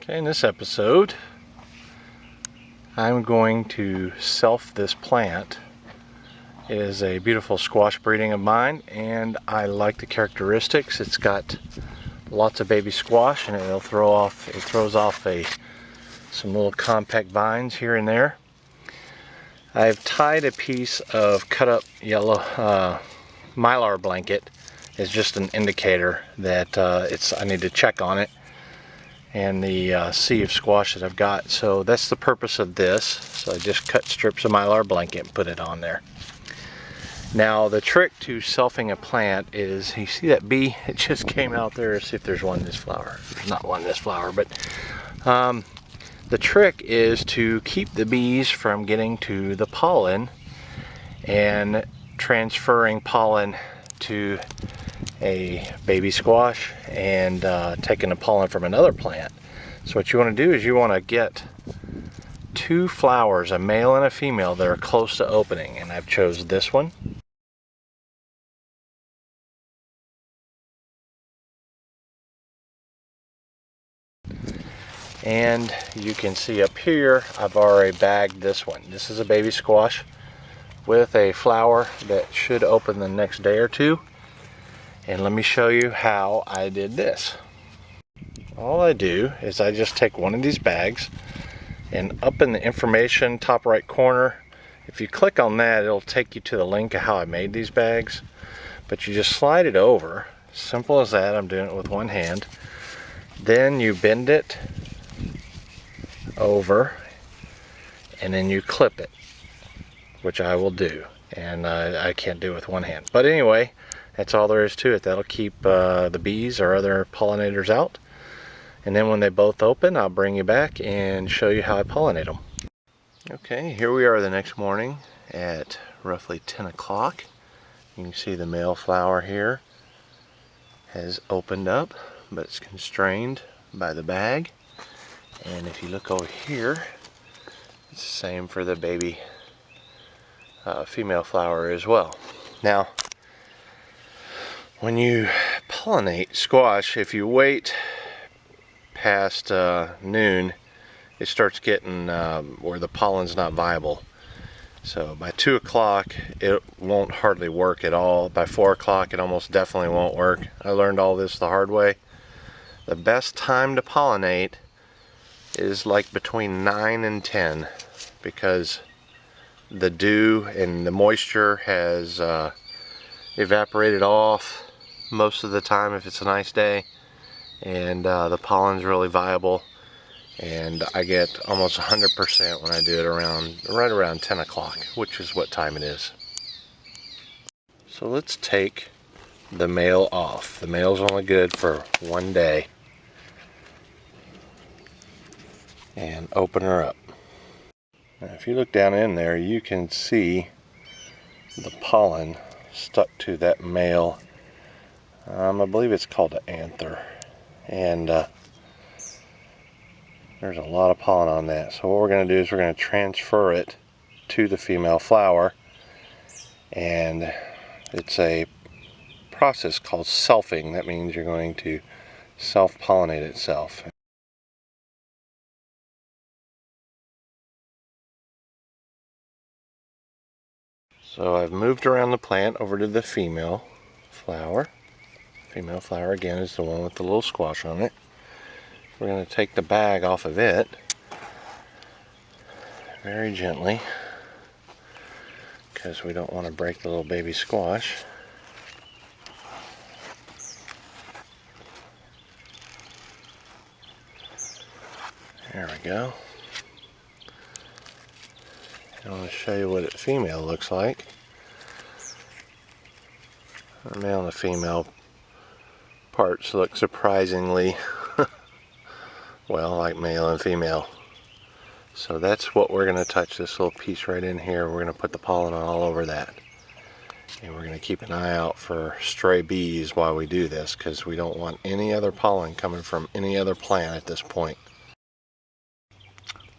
Okay, in this episode, I'm going to self this plant. It is a beautiful squash breeding of mine, and I like the characteristics. It's got lots of baby squash, and it throws off some little compact vines here and there. I've tied a piece of cut up yellow mylar blanket as just an indicator that I need to check on it and the sea of squash that I've got. So that's the purpose of this. So I just cut strips of mylar blanket and put it on there. Now the trick to selfing a plant is, you see that bee? It just came out there. Let's see if there's one in this flower. There's not one in this flower, but the trick is to keep the bees from getting to the pollen and transferring pollen to a baby squash and taking the pollen from another plant. So what you want to do is you want to get two flowers, a male and a female, that are close to opening, and I've chosen this one. And you can see up here I've already bagged this one. This is a baby squash with a flower that should open the next day or two. And let me show you how I did this. All I do is I just take one of these bags, and up in the information top right corner, if you click on that, it'll take you to the link of how I made these bags. But you just slide it over, simple as that. I'm doing it with one hand. Then you bend it over, and then you clip it, which I will do, and I can't do it with one hand. But anyway, that's all there is to it. That'll keep the bees or other pollinators out. And then when they both open, I'll bring you back and show you how I pollinate them. Okay, here we are the next morning at roughly 10 o'clock. You can see the male flower here has opened up, but it's constrained by the bag. And if you look over here, it's the same for the baby female flower as well. Now, when you pollinate squash, if you wait past noon, it starts getting where the pollen's not viable. So by 2 o'clock, it won't hardly work at all. By 4 o'clock, it almost definitely won't work. I learned all this the hard way. The best time to pollinate is like between 9 and 10, because the dew and the moisture has evaporated off most of the time if it's a nice day, and the pollen's really viable, and I get almost 100% when I do it right around 10 o'clock, which is what time it is. So let's take the male off. The male's only good for one day, and open her up. Now if you look down in there, you can see the pollen stuck to that male. I believe it's called an anther, and there's a lot of pollen on that. So what we're going to do is we're going to transfer it to the female flower, and it's a process called selfing. That means you're going to self-pollinate itself. So I've moved around the plant over to the female flower. Female flower again is the one with the little squash on it. We're going to take the bag off of it very gently, because we don't want to break the little baby squash. There we go. I want to show you what a female looks like. The male and the female parts look surprisingly well like male and female. So that's what we're going to touch, this little piece right in here. We're going to put the pollen all over that. And we're going to keep an eye out for stray bees while we do this, because we don't want any other pollen coming from any other plant at this point.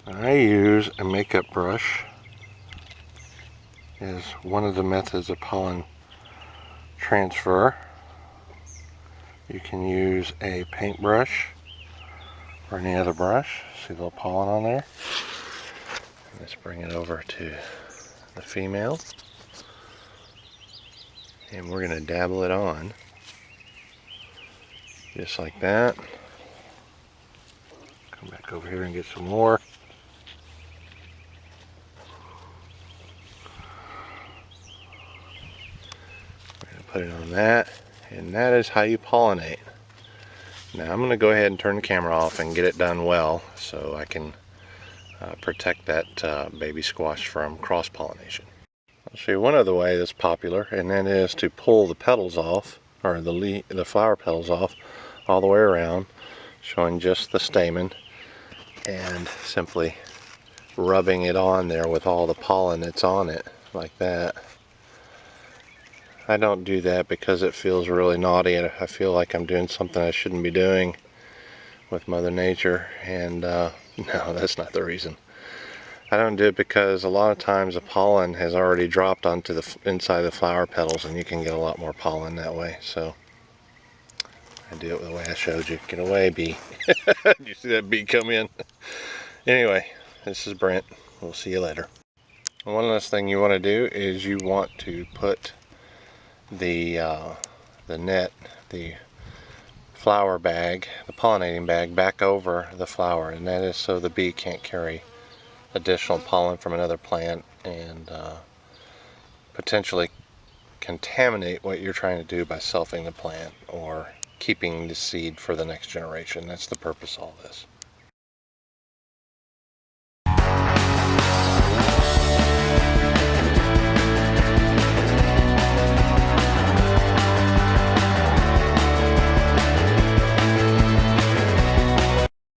I use a makeup brush as one of the methods of pollen transfer. You can use a paintbrush, Bring the other brush, see a little pollen on there. Let's bring it over to the female. And we're going to dabble it on. Just like that. Come back over here and get some more. We're going to put it on that. And that is how you pollinate. Now I'm going to go ahead and turn the camera off and get it done well so I can protect that baby squash from cross-pollination. I'll show you one other way that's popular, and that is to pull the petals off, or the flower petals off all the way around, showing just the stamen, and simply rubbing it on there with all the pollen that's on it, like that. I don't do that because it feels really naughty, and I feel like I'm doing something I shouldn't be doing with Mother Nature, and no, that's not the reason. I don't do it because a lot of times the pollen has already dropped onto the inside of the flower petals, and you can get a lot more pollen that way. So I do it the way I showed you. Get away, bee. Did you see that bee come in? Anyway, this is Brent. We'll see you later. One last thing you want to do is you want to put the net, the flower bag, the pollinating bag, back over the flower, and that is so the bee can't carry additional pollen from another plant and potentially contaminate what you're trying to do by selfing the plant or keeping the seed for the next generation. That's the purpose of all this.